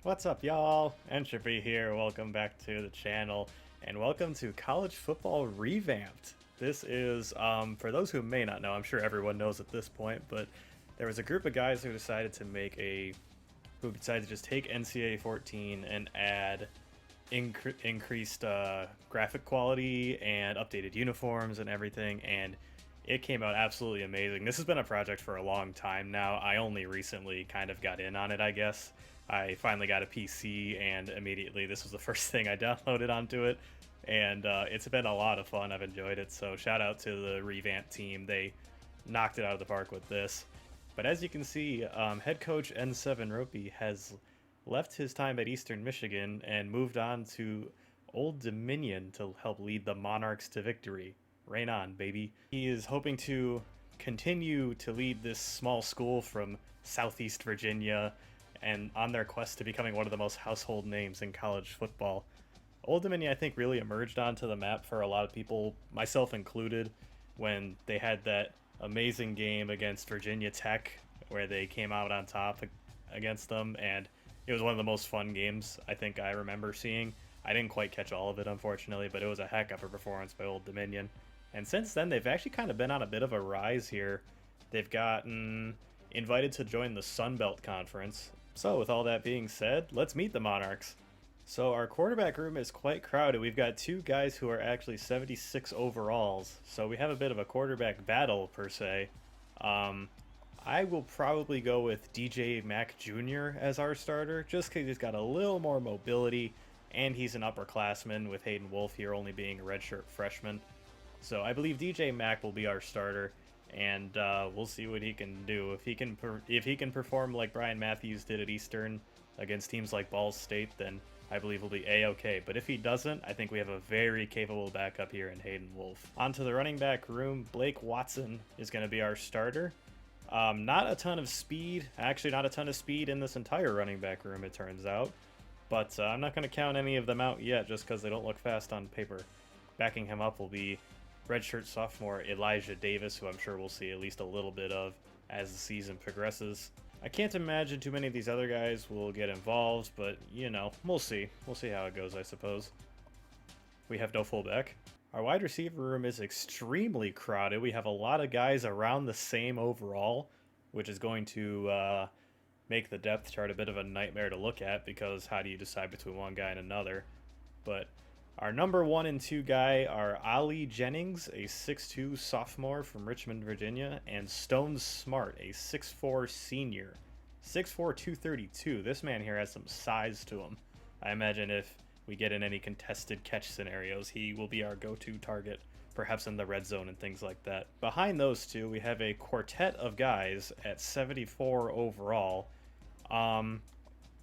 What's up, y'all? Enseven here. Welcome back to the channel, and welcome to College Football Revamped. This is, for those who may not know, I'm sure everyone knows at this point, but there was a group of guys who decided to just take NCAA 14 and add increased graphic quality and updated uniforms and everything, and it came out absolutely amazing. This has been a project for a long time now. I only recently kind of got in on it, I guess. I finally got a PC, and immediately this was the first thing I downloaded onto it, and it's been a lot of fun. I've enjoyed it, so shout out to the Revamped team. They knocked it out of the park with this. But as you can see, head coach Enseven Ropy has left his time at Eastern Michigan and moved on to Old Dominion to help lead the Monarchs to victory. Rain on, baby. He is hoping to continue to lead this small school from Southeast Virginia and on their quest to becoming one of the most household names in college football. Old Dominion, I think, really emerged onto the map for a lot of people, myself included, when they had that amazing game against Virginia Tech where they came out on top against them, and it was one of the most fun games I think I remember seeing. I didn't quite catch all of it, unfortunately, but it was a heck of a performance by Old Dominion. And since then, they've actually kind of been on a bit of a rise here. They've gotten invited to join the Sun Belt Conference. So with all that being said, let's meet the Monarchs. So our quarterback room is quite crowded. We've got two guys who are actually 76 overalls. So we have a bit of a quarterback battle, per se. I will probably go with DJ Mack Jr. as our starter, just because he's got a little more mobility, and he's an upperclassman with Hayden Wolf here only being a redshirt freshman. So I believe DJ Mack will be our starter, and we'll see what he can do. If he can perform like Brian Matthews did at Eastern against teams like Ball State, then I believe he'll be A-okay. But if he doesn't, I think we have a very capable backup here in Hayden Wolf. On to the running back room. Blake Watson is going to be our starter. Not a ton of speed. Actually, not a ton of speed in this entire running back room, it turns out. But I'm not going to count any of them out yet just because they don't look fast on paper. Backing him up will be redshirt sophomore Elijah Davis, who I'm sure we'll see at least a little bit of as the season progresses. I can't imagine too many of these other guys will get involved, but, you know, we'll see. We'll see how it goes, I suppose. We have no fullback. Our wide receiver room is extremely crowded. We have a lot of guys around the same overall, which is going to make the depth chart a bit of a nightmare to look at, because how do you decide between one guy and another? But our number 1 and 2 guy are Ali Jennings, a 6'2 sophomore from Richmond, Virginia, and Stone Smart, a 6'4 senior. 6'4", 232. This man here has some size to him. I imagine if we get in any contested catch scenarios, he will be our go-to target, perhaps in the red zone and things like that. Behind those two, we have a quartet of guys at 74 overall.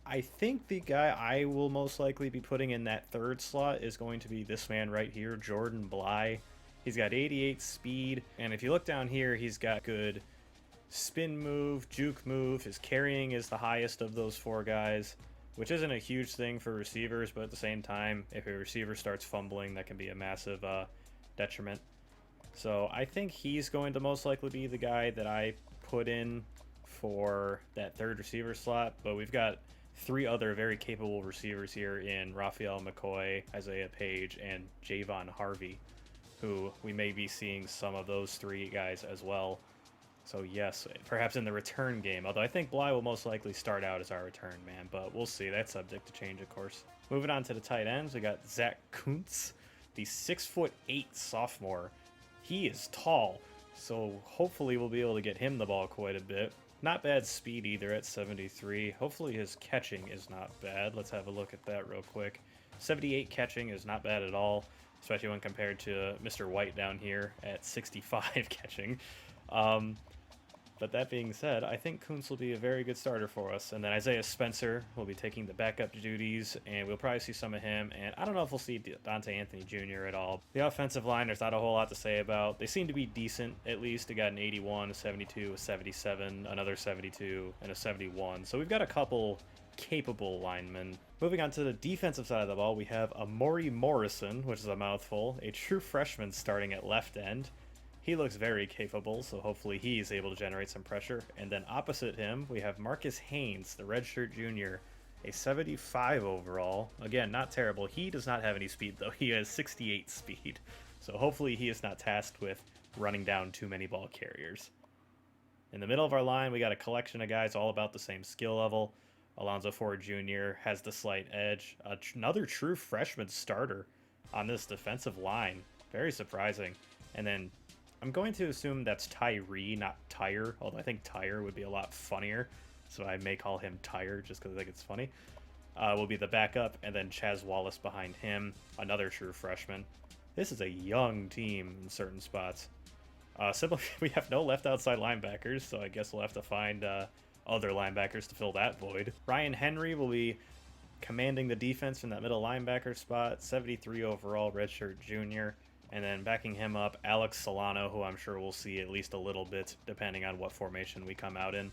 I think the guy I will most likely be putting in that third slot is going to be this man right here, Jordan Bly. He's got 88 speed, and if you look down here, he's got good spin move, juke move. His carrying is the highest of those 4 guys, which isn't a huge thing for receivers, but at the same time, if a receiver starts fumbling, that can be a massive detriment. So I think he's going to most likely be the guy that I put in for that third receiver slot, but we've got 3 other very capable receivers here in Raphael McCoy, Isaiah Page, and Javon Harvey, who we may be seeing some of those 3 guys as well. So yes, perhaps in the return game, although I think Bly will most likely start out as our return man, but we'll see. That's subject to change, of course. Moving on to the tight ends, we got Zach Kuntz, the 6'8" sophomore. He is tall, so hopefully we'll be able to get him the ball quite a bit. Not bad speed either at 73. Hopefully his catching is not bad. Let's have a look at that real quick. 78 catching is not bad at all, especially when compared to Mr. White down here at 65 catching. But that being said, I think Kuntz will be a very good starter for us. And then Isaiah Spencer will be taking the backup duties, and we'll probably see some of him. And I don't know if we'll see Dante Anthony Jr. at all. The offensive line, there's not a whole lot to say about. They seem to be decent, at least. They got an 81, a 72, a 77, another 72, and a 71. So we've got a couple capable linemen. Moving on to the defensive side of the ball, we have Amori Morrison, which is a mouthful, a true freshman starting at left end. He looks very capable, so hopefully he's able to generate some pressure. And then opposite him, we have Marcus Haynes, the redshirt junior, a 75 overall. Again, not terrible. He does not have any speed, though. He has 68 speed. So hopefully he is not tasked with running down too many ball carriers. In the middle of our line, we got a collection of guys all about the same skill level. Alonzo Ford Jr. has the slight edge. Another true freshman starter on this defensive line. Very surprising. And then I'm going to assume that's Tyree, not Tyre, although I think Tyre would be a lot funnier. So I may call him Tyre just because I think it's funny. Will be the backup, and then Chaz Wallace behind him, another true freshman. This is a young team in certain spots. Simply, we have no left outside linebackers, so I guess we'll have to find other linebackers to fill that void. Ryan Henry will be commanding the defense in that middle linebacker spot, 73 overall, redshirt junior. And then backing him up, Alex Solano, who I'm sure we'll see at least a little bit, depending on what formation we come out in.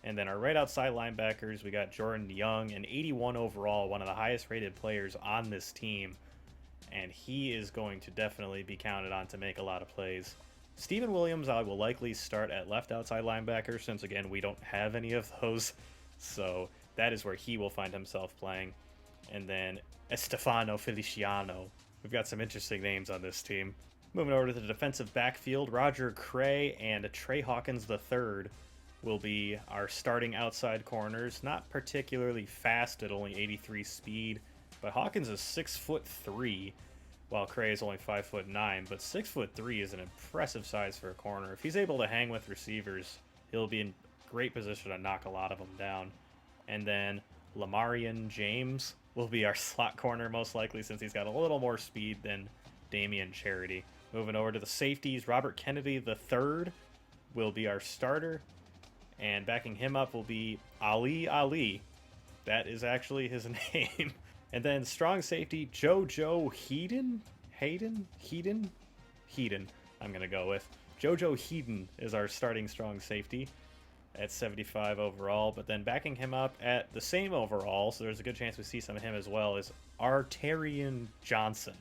And then our right outside linebackers, we got Jordan Young, an 81 overall, one of the highest rated players on this team. And he is going to definitely be counted on to make a lot of plays. Steven Williams, I will likely start at left outside linebacker, since again, we don't have any of those. So that is where he will find himself playing. And then Estefano Feliciano. We've got some interesting names on this team. Moving over to the defensive backfield, Roger Cray and Trey Hawkins III will be our starting outside corners. Not particularly fast at only 83 speed, but Hawkins is 6'3", while Cray is only 5'9". But 6'3" is an impressive size for a corner. If he's able to hang with receivers, he'll be in great position to knock a lot of them down. And then Lamarian James will be our slot corner most likely, since he's got a little more speed than Damian Charity. Moving over to the safeties, Robert Kennedy III will be our starter, and backing him up will be Ali. That is actually his name. And then strong safety, JoJo Heaton, I'm going to go with. JoJo Heaton is our starting strong safety at 75 overall, but then backing him up at the same overall, so there's a good chance we see some of him as well, is Arterian Johnson.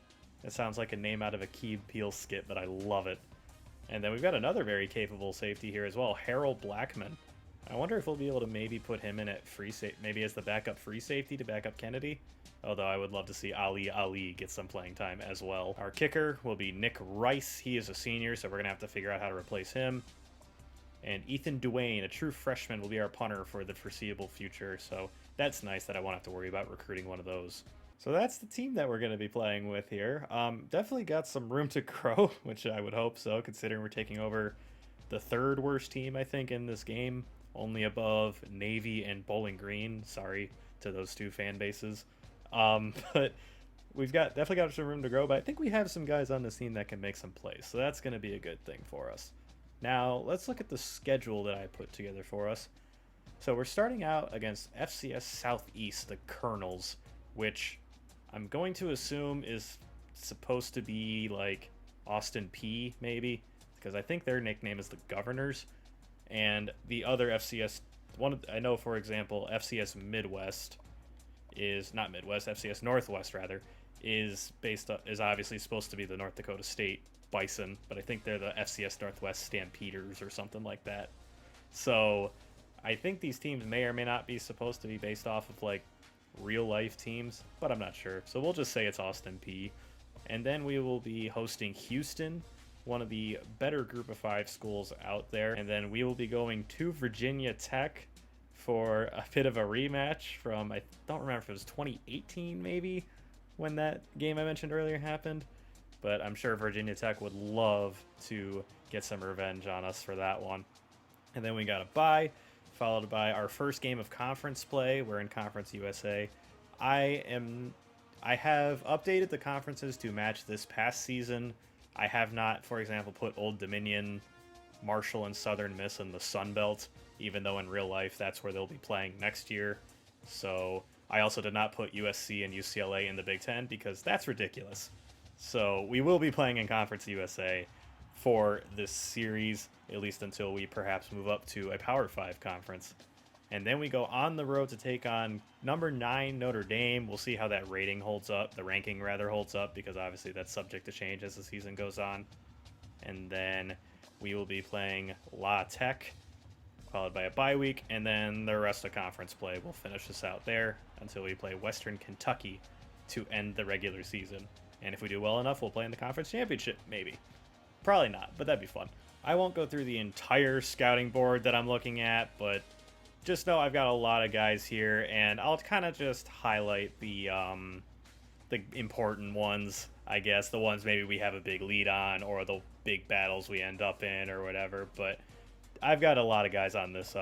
That sounds like a name out of a Key and Peele skit, but I love it. And then we've got another very capable safety here as well, Harold Blackman. I wonder if we'll be able to maybe put him in at free safety, maybe as the backup free safety to back up Kennedy. Although I would love to see Ali get some playing time as well. Our kicker will be Nick Rice. He is a senior, so we're going to have to figure out how to replace him. And Ethan Duane, a true freshman, will be our punter for the foreseeable future. So that's nice that I won't have to worry about recruiting one of those. So that's the team that we're going to be playing with here. Definitely got some room to grow, which I would hope so, considering we're taking over the third worst team, I think, in this game. Only above Navy and Bowling Green. Sorry to those two fan bases. But we've definitely got some room to grow, but I think we have some guys on this team that can make some plays. So that's going to be a good thing for us. Now, let's look at the schedule that I put together for us. So we're starting out against FCS Southeast, the Colonels, which I'm going to assume is supposed to be like Austin P, maybe, because I think their nickname is the Governors. And the other FCS, I know, for example, FCS Midwest is not Midwest, FCS Northwest rather, is obviously supposed to be the North Dakota State Bison, but I think they're the FCS Northwest Stampeders or something like that. So I think these teams may or may not be supposed to be based off of like real life teams, but I'm not sure. So we'll just say it's Austin P. And then we will be hosting Houston, one of the better group of 5 schools out there. And then we will be going to Virginia Tech for a bit of a rematch from, I don't remember if it was 2018 maybe, when that game I mentioned earlier happened. But I'm sure Virginia Tech would love to get some revenge on us for that one. And then we got a bye, followed by our first game of conference play. We're in Conference USA. I have updated the conferences to match this past season. I have not, for example, put Old Dominion, Marshall, and Southern Miss in the Sun Belt, even though in real life that's where they'll be playing next year. So I also did not put USC and UCLA in the Big Ten because that's ridiculous. So we will be playing in Conference USA for this series, at least until we perhaps move up to a Power 5 conference. And then we go on the road to take on number 9 Notre Dame. We'll see how that rating holds up, the ranking rather holds up, because obviously that's subject to change as the season goes on. And then we will be playing La Tech followed by a bye week, and then the rest of conference play will finish us out there until we play Western Kentucky to end the regular season. And if we do well enough, we'll play in the conference championship, maybe. Probably not, but that'd be fun. I won't go through the entire scouting board that I'm looking at, but just know I've got a lot of guys here, and I'll kind of just highlight the important ones, I guess, the ones maybe we have a big lead on, or the big battles we end up in, or whatever. But I've got a lot of guys on this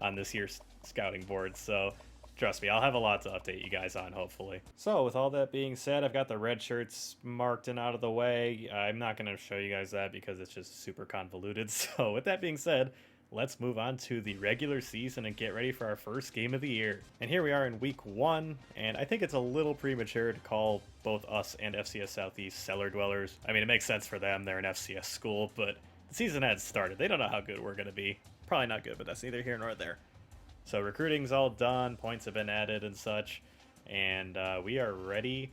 on this year's scouting board, so trust me, I'll have a lot to update you guys on, hopefully. So with all that being said, I've got the red shirts marked and out of the way. I'm not going to show you guys that because it's just super convoluted. So with that being said, let's move on to the regular season and get ready for our first game of the year. And here we are in week 1, and I think it's a little premature to call both us and FCS Southeast cellar dwellers. I mean, it makes sense for them, they're an FCS school, but the season has started. They don't know how good we're going to be. Probably not good, but that's neither here nor there. So recruiting's all done, points have been added and such, and we are ready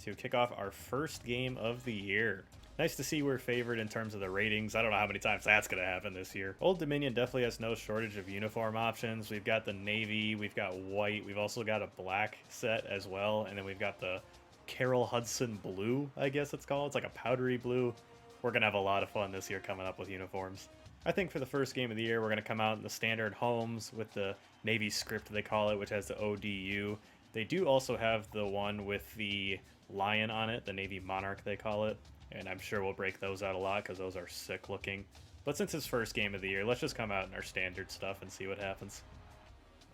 to kick off our first game of the year. Nice to see we're favored in terms of the ratings. I don't know how many times that's going to happen this year. Old Dominion definitely has no shortage of uniform options. We've got the navy, we've got white, we've also got a black set as well, and then we've got the Carroll Hudson blue, I guess it's called. It's like a powdery blue. We're going to have a lot of fun this year coming up with uniforms. I think for the first game of the year, we're going to come out in the standard homes with the Navy script, they call it, which has the ODU. They do also have the one with the lion on it, the Navy Monarch, they call it. And I'm sure we'll break those out a lot because those are sick looking. But since it's first game of the year, let's just come out in our standard stuff and see what happens.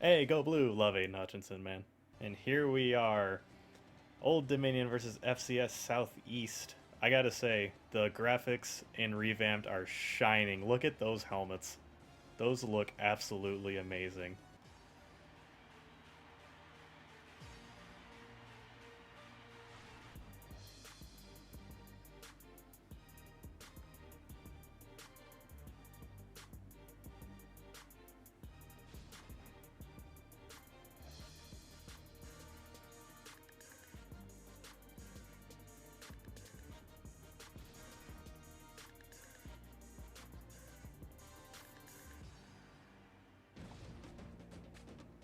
Hey, go blue! Love Aiden Hutchinson, man. And here we are. Old Dominion versus FCS Southeast. I gotta say, the graphics in Revamped are shining. Look at those helmets. Those look absolutely amazing.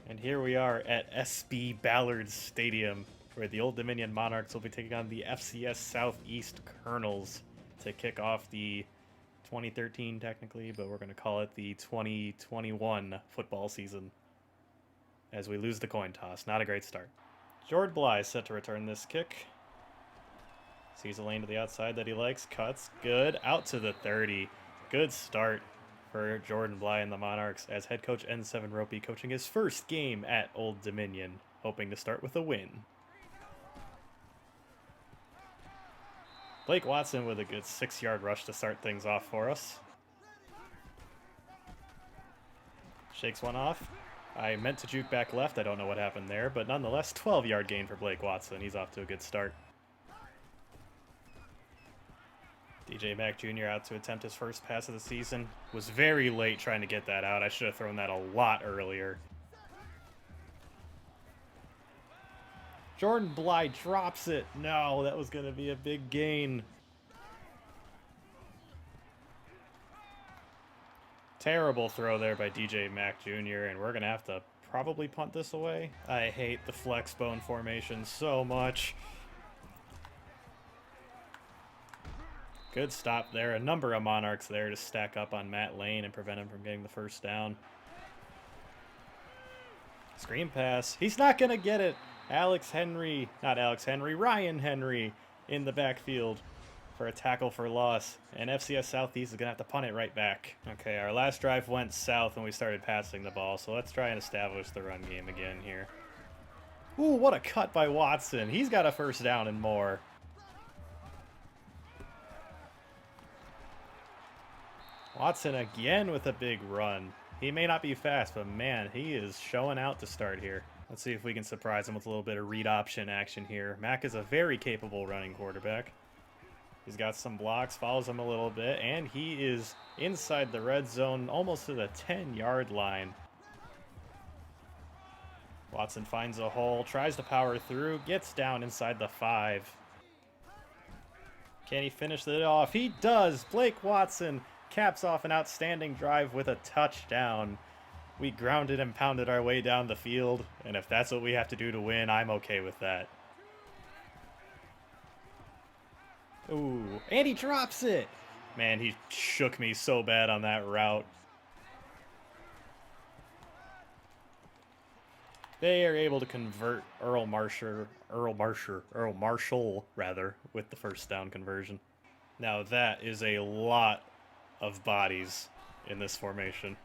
And here we are at SB Ballard Stadium, where the Old Dominion Monarchs will be taking on the FCS Southeast Colonels to kick off the 2013 technically, but we're going to call it the 2021 football season as we lose the coin toss. Not a great start. Jordan Bly is set to return this kick. Sees a lane to the outside that he likes, cuts, good, out to the 30. Good start for Jordan Bly and the Monarchs as head coach Enseven Ropy coaching his first game at Old Dominion, hoping to start with a win. Blake Watson with a good 6-yard rush to start things off for us. Shakes one off. I meant to juke back left. I don't know what happened there, but nonetheless, 12-yard gain for Blake Watson. He's off to a good start. DJ Mack Jr. out to attempt his first pass of the season. Was very late trying to get that out. I should have thrown that a lot earlier. Jordan Bly drops it. No, that was going to be a big gain. Terrible throw there by DJ Mack Jr., and we're going to have to probably punt this away. I hate the flex bone formation so much. Good stop there. A number of Monarchs there to stack up on Matt Lane and prevent him from getting the first down. Screen pass. He's not going to get it. Ryan Henry in the backfield for a tackle for loss. And FCS Southeast is going to have to punt it right back. Okay, our last drive went south when we started passing the ball, so let's try and establish the run game again here. Ooh, what a cut by Watson. He's got a first down and more. Watson again with a big run. He may not be fast, but man, he is showing out to start here. Let's see if we can surprise him with a little bit of read option action here. Mack is a very capable running quarterback. He's got some blocks, follows him a little bit, and he is inside the red zone, almost to the 10-yard line. Watson finds a hole, tries to power through, gets down inside the 5. Can he finish it off? He does! Blake Watson caps off an outstanding drive with a touchdown. We grounded and pounded our way down the field, and if that's what we have to do to win, I'm okay with that. Ooh, and he drops it! Man, he shook me so bad on that route. They are able to convert Earl Marshall, rather, with the first down conversion. Now that is a lot of bodies in this formation.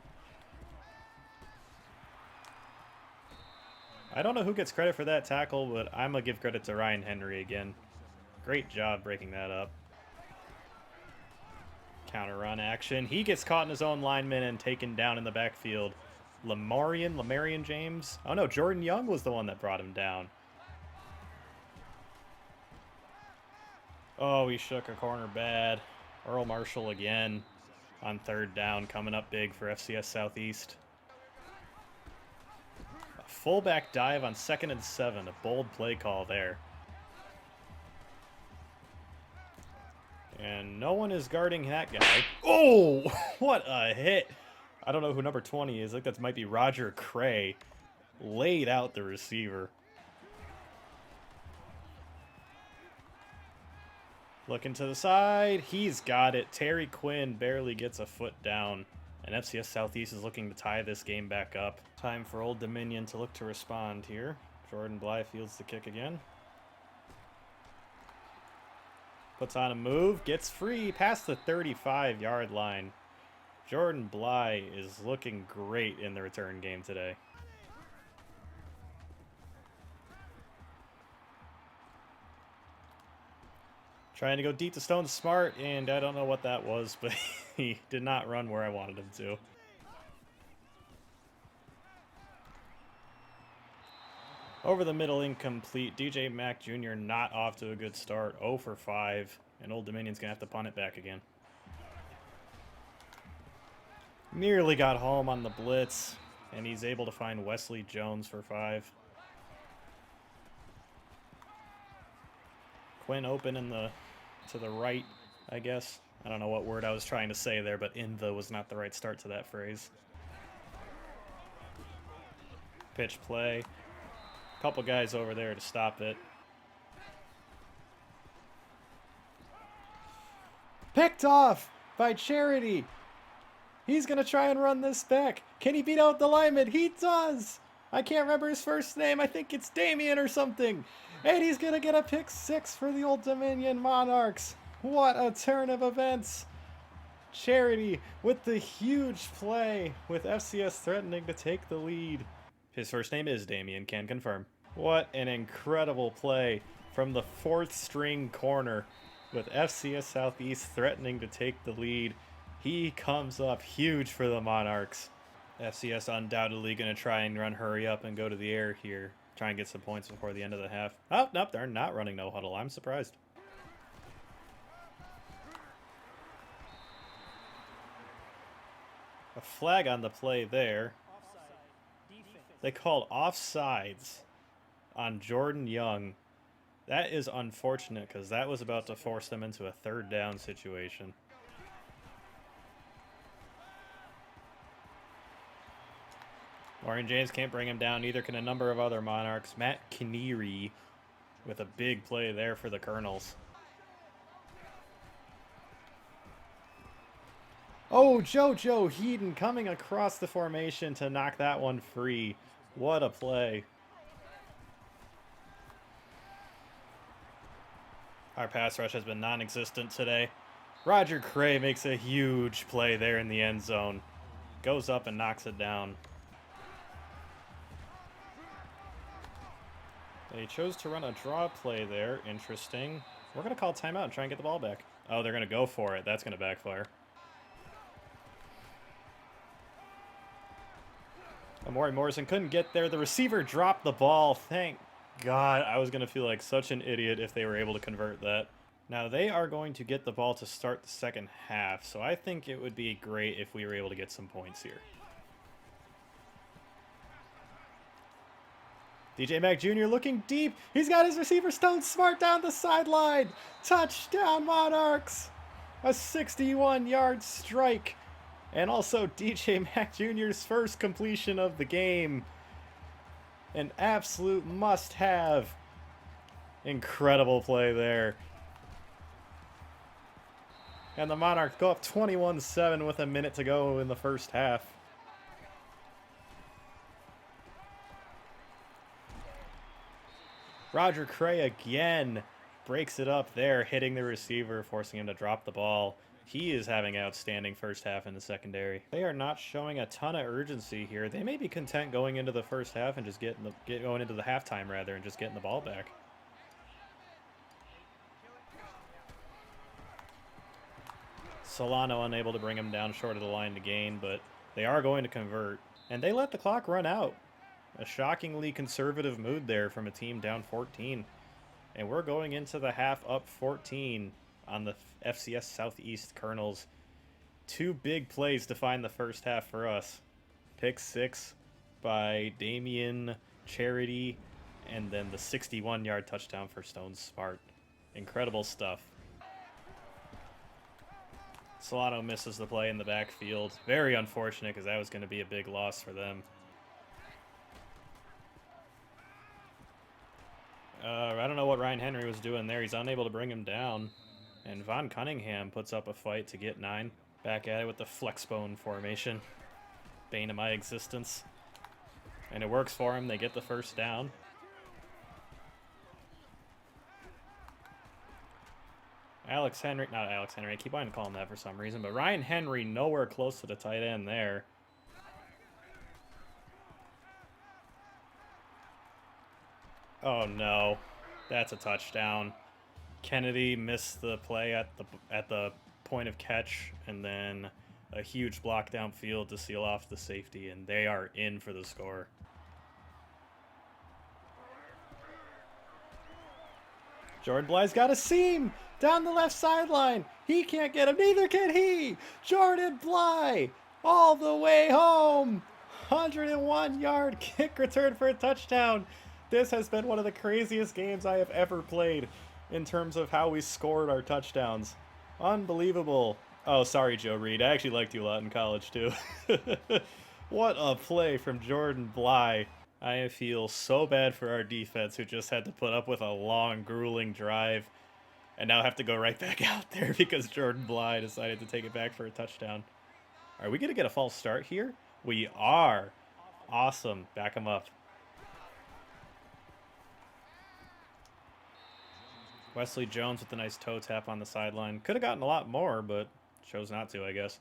I don't know who gets credit for that tackle, but I'm going to give credit to Ryan Henry again. Great job breaking that up. Counter run action. He gets caught in his own lineman and taken down in the backfield. Lamarian James. Oh no, Jordan Young was the one that brought him down. Oh, he shook a corner bad. Earl Marshall again on third down, coming up big for FCS Southeast. A fullback dive on 2nd and 7. A bold play call there. And no one is guarding that guy. Oh, what a hit. I don't know who number 20 is. I think that might be Roger Cray. Laid out the receiver. Looking to the side. He's got it. Terry Quinn barely gets a foot down. And FCS Southeast is looking to tie this game back up. Time for Old Dominion to look to respond here. Jordan Bly fields the kick again. Puts on a move. Gets free past the 35-yard line. Jordan Bly is looking great in the return game today. Trying to go deep to Stone Smart, and I don't know what that was, but he did not run where I wanted him to. Over the middle, incomplete. DJ Mack Jr. not off to a good start. 0 for 5, and Old Dominion's going to have to punt it back again. Nearly got home on the blitz, and he's able to find Wesley Jones for 5. Quinn open in the to the right, I guess. I don't know what word I was trying to say there, but "in the" was not the right start to that phrase. Pitch play. Couple guys over there to stop it. Picked off by Charity. He's going to try and run this back. Can he beat out the lineman? He does. I can't remember his first name. I think it's Damien or something. And he's going to get a pick 6 for the Old Dominion Monarchs. What a turn of events. Charity with the huge play, with FCS threatening to take the lead. His first name is Damien, can confirm. What an incredible play from the 4th string corner, with FCS Southeast threatening to take the lead. He comes up huge for the Monarchs. FCS undoubtedly going to try and run hurry up and go to the air here. Try and get some points before the end of the half. Oh, nope, they're not running no huddle. I'm surprised. A flag on the play there. They called offsides on Jordan Young. That is unfortunate because that was about to force them into a 3rd down situation. Warren James can't bring him down, neither can a number of other Monarchs. Matt Kinneary with a big play there for the Colonels. Oh, JoJo Heaton coming across the formation to knock that one free. What a play. Our pass rush has been non-existent today. Roger Cray makes a huge play there in the end zone. Goes up and knocks it down. They chose to run a draw play there. Interesting. We're going to call timeout and try and get the ball back. Oh, they're going to go for it. That's going to backfire. Amori Morrison couldn't get there. The receiver dropped the ball. Thank God. I was going to feel like such an idiot if they were able to convert that. Now, they are going to get the ball to start the second half, so I think it would be great if we were able to get some points here. DJ Mack Jr. looking deep. He's got his receiver Stone Smart down the sideline. Touchdown, Monarchs. A 61-yard strike. And also DJ Mack Jr.'s first completion of the game. An absolute must-have. Incredible play there. And the Monarchs go up 21-7 with a minute to go in the first half. Roger Cray again breaks it up there, hitting the receiver, forcing him to drop the ball. He is having an outstanding first half in the secondary. They are not showing a ton of urgency here. They may be content going into the first half and just going into the halftime rather and just getting the ball back. Solano unable to bring him down short of the line to gain, but they are going to convert. And they let the clock run out. A shockingly conservative mood there from a team down 14. And we're going into the half up 14 on the FCS Southeast Colonels. Two big plays to find the first half for us. Pick 6 by Damian Charity, and then the 61-yard touchdown for Stone Smart. Incredible stuff. Solano misses the play in the backfield. Very unfortunate because that was going to be a big loss for them. I don't know what Ryan Henry was doing there. He's unable to bring him down. And Von Cunningham puts up a fight to get 9. Back at it with the flexbone formation. Bane of my existence. And it works for him. They get the first down. Not Alex Henry. I keep wanting to call him that for some reason. But Ryan Henry nowhere close to the tight end there. Oh no, that's a touchdown. Kennedy missed the play at the point of catch, and then a huge block downfield to seal off the safety, and they are in for the score. Jordan Bly's got a seam down the left sideline. He can't get him, neither can he. Jordan Bly all the way home. 101-yard kick return for a touchdown. This has been one of the craziest games I have ever played in terms of how we scored our touchdowns. Unbelievable. Oh, sorry, Joe Reed. I actually liked you a lot in college, too. What a play from Jordan Bly. I feel so bad for our defense who just had to put up with a long, grueling drive and now have to go right back out there because Jordan Bly decided to take it back for a touchdown. Are we going to get a false start here? We are. Awesome. Back him up. Wesley Jones with a nice toe tap on the sideline. Could have gotten a lot more, but chose not to, I guess.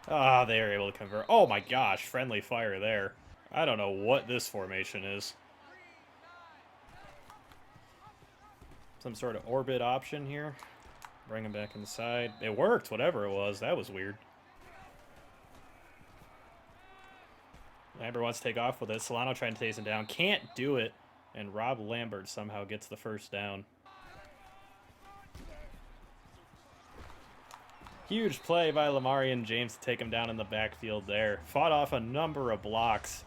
Ah, they are able to convert. Oh my gosh, friendly fire there. I don't know what this formation is. Some sort of orbit option here. Bring him back inside. It worked, whatever it was. That was weird. Lambert wants to take off with it. Solano trying to chase him down. Can't do it. And Rob Lambert somehow gets the first down. Huge play by Lamarian James to take him down in the backfield there. Fought off a number of blocks.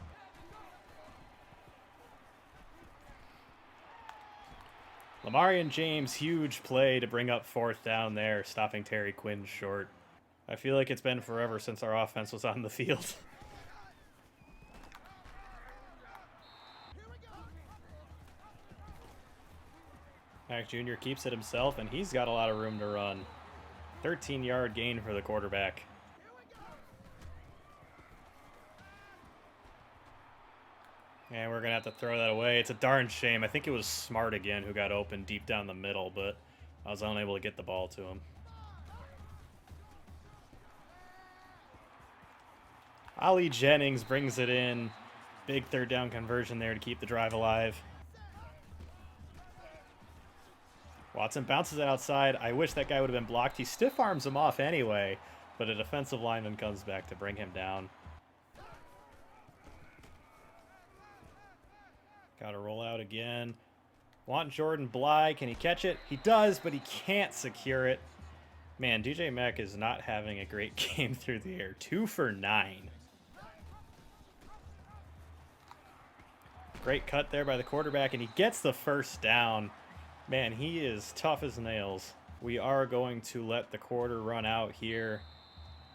Lamarian James, huge play to bring up 4th down there, stopping Terry Quinn short. I feel like it's been forever since our offense was on the field. Mack Jr. keeps it himself, and he's got a lot of room to run. 13-yard gain for the quarterback. And we're going to have to throw that away. It's a darn shame. I think it was Smart again who got open deep down the middle, but I was unable to get the ball to him. Ali Jennings brings it in. Big 3rd down conversion there to keep the drive alive. Watson bounces it outside. I wish that guy would have been blocked. He stiff arms him off anyway, but a defensive lineman comes back to bring him down. Got to roll out again. Want Jordan Bly. Can he catch it? He does, but he can't secure it. Man, DJ Mack is not having a great game through the air. 2 for 9. Great cut there by the quarterback, and he gets the first down. Man, he is tough as nails. We are going to let the quarter run out here.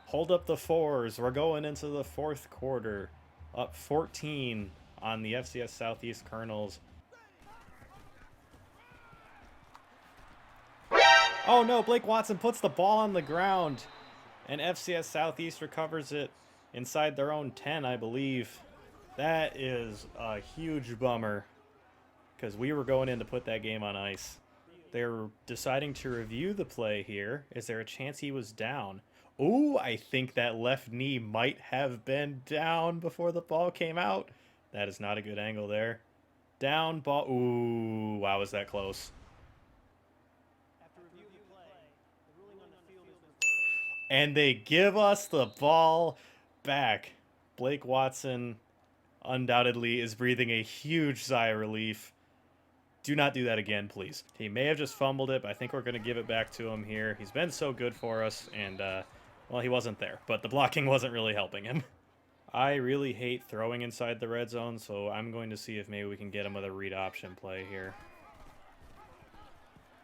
Hold up the fours. We're going into the fourth quarter. Up 14 on the FCS Southeast Colonels. Oh no, Blake Watson puts the ball on the ground. And FCS Southeast recovers it inside their own 10, I believe. That is a huge bummer, because we were going in to put that game on ice. They're deciding to review the play here. Is there a chance he was down? Ooh, I think that left knee might have been down before the ball came out. That is not a good angle there. Down ball. Ooh, wow, was that close. And they give us the ball back. Blake Watson undoubtedly is breathing a huge sigh of relief. Do not do that again, please. He may have just fumbled it, but I think we're going to give it back to him here. He's been so good for us, and, well, he wasn't there, but the blocking wasn't really helping him. I really hate throwing inside the red zone, so I'm going to see if maybe we can get him with a read option play here.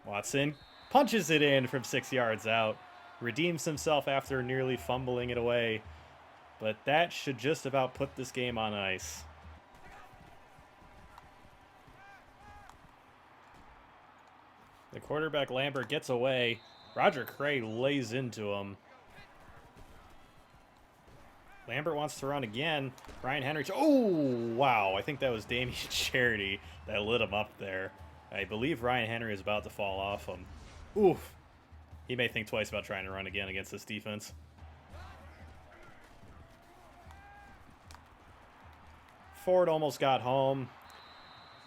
Watson punches it in from 6 yards out. Redeems himself after nearly fumbling it away. But that should just about put this game on ice. The quarterback Lambert gets away. Roger Cray lays into him. Lambert wants to run again. Ryan Henry. Oh, wow. I think that was Damian Charity that lit him up there. I believe Ryan Henry is about to fall off him. Oof. He may think twice about trying to run again against this defense. Ford almost got home.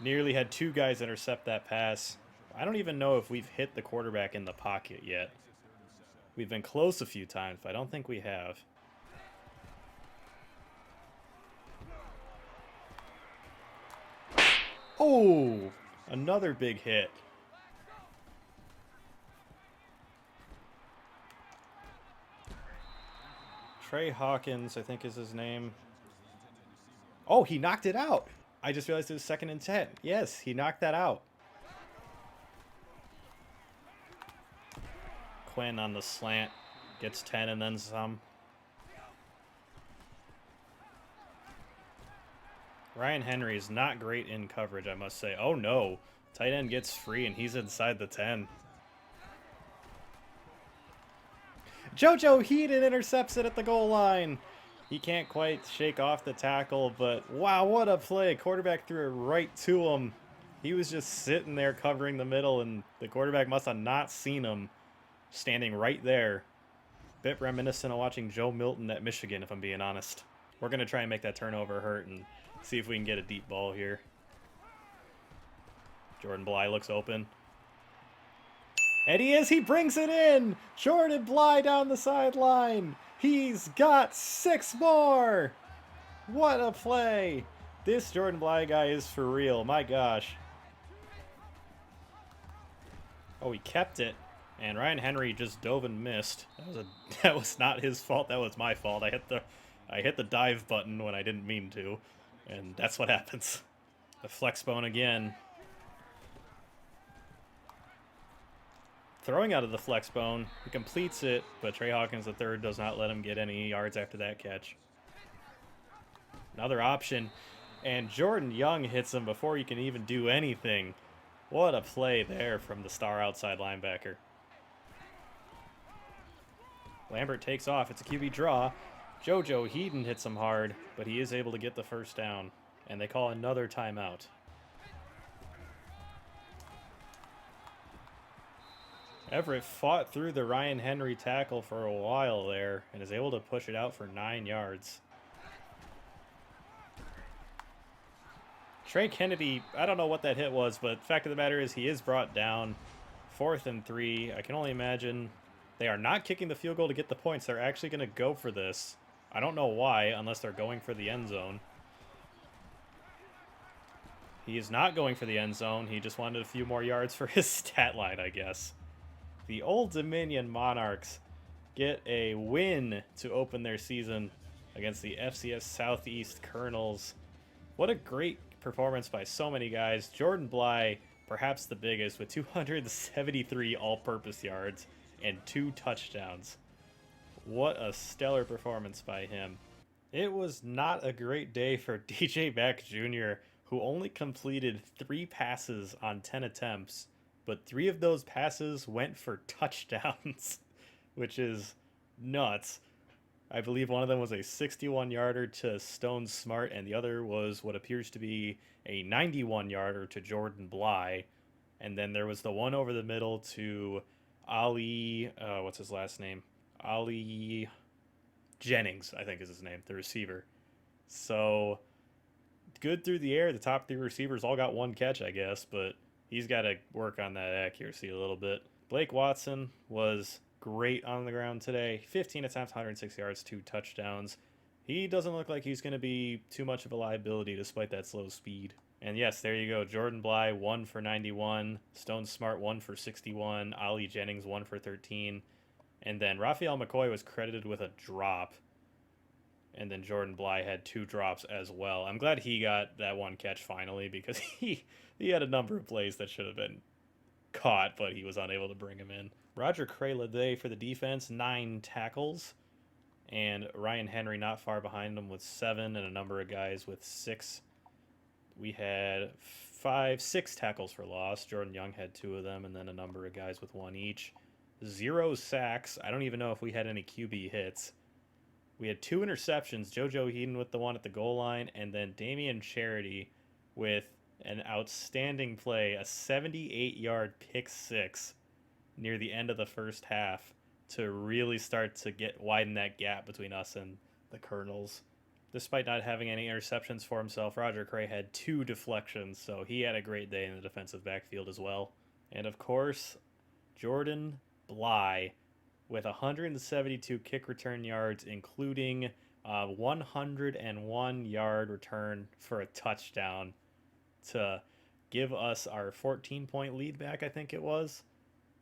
Nearly had 2 guys intercept that pass. I don't even know if we've hit the quarterback in the pocket yet. We've been close a few times, but I don't think we have. Oh, another big hit. Trey Hawkins, I think is his name. Oh, he knocked it out. I just realized it was 2nd and 10. Yes, he knocked that out. Quinn on the slant. Gets 10 and then some. Ryan Henry is not great in coverage, I must say. Oh no. Tight end gets free and he's inside the 10. JoJo Heaton intercepts it at the goal line. He can't quite shake off the tackle, but wow, what a play. Quarterback threw it right to him. He was just sitting there covering the middle, and the quarterback must have not seen him standing right there. Bit reminiscent of watching Joe Milton at Michigan, if I'm being honest. We're going to try and make that turnover hurt and see if we can get a deep ball here. Jordan Bly looks open. And he brings it in! Jordan Bly down the sideline! He's got 6 more! What a play! This Jordan Bly guy is for real, my gosh. Oh, he kept it. And Ryan Henry just dove and missed. That was not his fault, that was my fault. I hit the dive button when I didn't mean to. And that's what happens. The flex bone again. Throwing out of the flex bone, he completes it, but Trey Hawkins III does not let him get any yards after that catch. Another option, and Jordan Young hits him before he can even do anything. What a play there from the star outside linebacker. Lambert takes off. It's a QB draw. JoJo Heaton hits him hard, but he is able to get the first down, and they call another timeout. Everett fought through the Ryan Henry tackle for a while there and is able to push it out for 9 yards. Trey Kennedy, I don't know what that hit was, but the fact of the matter is he is brought down. 4th and 3. I can only imagine they are not kicking the field goal to get the points. They're actually going to go for this. I don't know why, unless they're going for the end zone. He is not going for the end zone. He just wanted a few more yards for his stat line, I guess. The Old Dominion Monarchs get a win to open their season against the FCS Southeast Colonels. What a great performance by so many guys. Jordan Bly perhaps the biggest, with 273 all-purpose yards and 2 touchdowns. What a stellar performance by him. It was not a great day for DJ Mack Jr., who only completed 3 passes on 10 attempts, but 3 of those passes went for touchdowns, which is nuts. I believe one of them was a 61-yarder to Stone Smart, and the other was what appears to be a 91-yarder to Jordan Bly. And then there was the one over the middle to Ali, what's his last name? Ali Jennings, I think is his name, the receiver. So good through the air. The top 3 receivers all got 1 catch, I guess, but he's got to work on that accuracy a little bit. Blake Watson was great on the ground today. 15 attempts, 106 yards, 2 touchdowns. He doesn't look like he's going to be too much of a liability despite that slow speed. And yes, there you go. Jordan Bly, 1 for 91. Stone Smart, 1 for 61. Ali Jennings, 1 for 13. And then Raphael McCoy was credited with a drop. And then Jordan Bly had 2 drops as well. I'm glad he got that 1 catch finally, because he had a number of plays that should have been caught, but he was unable to bring him in. Roger Cray led the day for the defense, 9 tackles. And Ryan Henry not far behind him with 7, and a number of guys with 6. We had 6 tackles for loss. Jordan Young had 2 of them, and then a number of guys with 1 each. 0 sacks. I don't even know if we had any QB hits. We had 2 interceptions. JoJo Heaton with the one at the goal line, and then Damian Charity with an outstanding play, a 78-yard pick 6 near the end of the first half to really start to widen that gap between us and the Colonels. Despite not having any interceptions for himself, Roger Cray had 2 deflections, so he had a great day in the defensive backfield as well. And of course, Jordan Bly with 172 kick return yards, including a 101-yard return for a touchdown to give us our 14-point lead back, I think it was.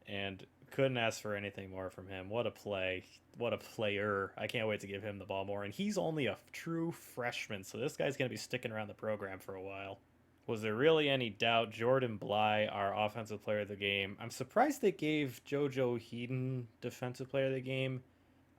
And couldn't ask for anything more from him. What a play. What a player. I can't wait to give him the ball more. And he's only a true freshman, so this guy's going to be sticking around the program for a while. Was there really any doubt? Jordan Bly, our offensive player of the game. I'm surprised they gave JoJo Heaton defensive player of the game.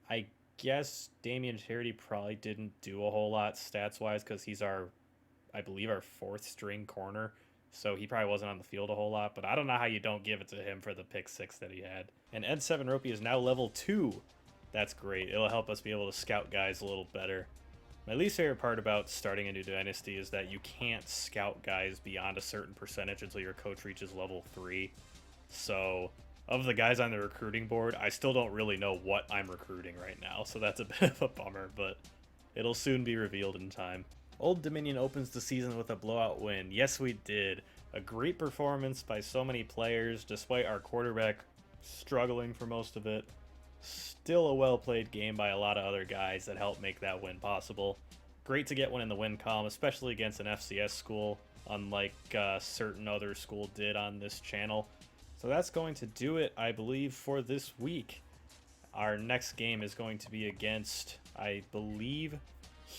I guess Damian Charity probably didn't do a whole lot stats-wise because he's I believe, our 4th string corner. So he probably wasn't on the field a whole lot, but I don't know how you don't give it to him for the pick 6 that he had. And Enseven Ropy is now level 2. That's great. It'll help us be able to scout guys a little better. My least favorite part about starting a new Dynasty is that you can't scout guys beyond a certain percentage until your coach reaches level 3. So, of the guys on the recruiting board, I still don't really know what I'm recruiting right now, so that's a bit of a bummer, but it'll soon be revealed in time. Old Dominion opens the season with a blowout win. Yes, we did. A great performance by so many players, despite our quarterback struggling for most of it. Still a well-played game by a lot of other guys that helped make that win possible. Great to get one in the win column, especially against an FCS school, unlike certain other school did on this channel. So that's going to do it, I believe, for this week. Our next game is going to be against, I believe,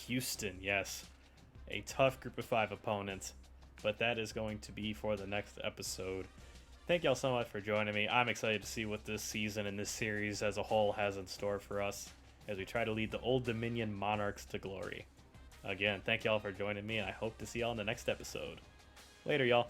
Houston. Yes, a tough group of 5 opponents, but that is going to be for the next episode. Thank y'all so much for joining me. I'm excited to see what this season and this series as a whole has in store for us as we try to lead the Old Dominion Monarchs to glory. Again, thank y'all for joining me, and I hope to see y'all in the next episode. Later, y'all.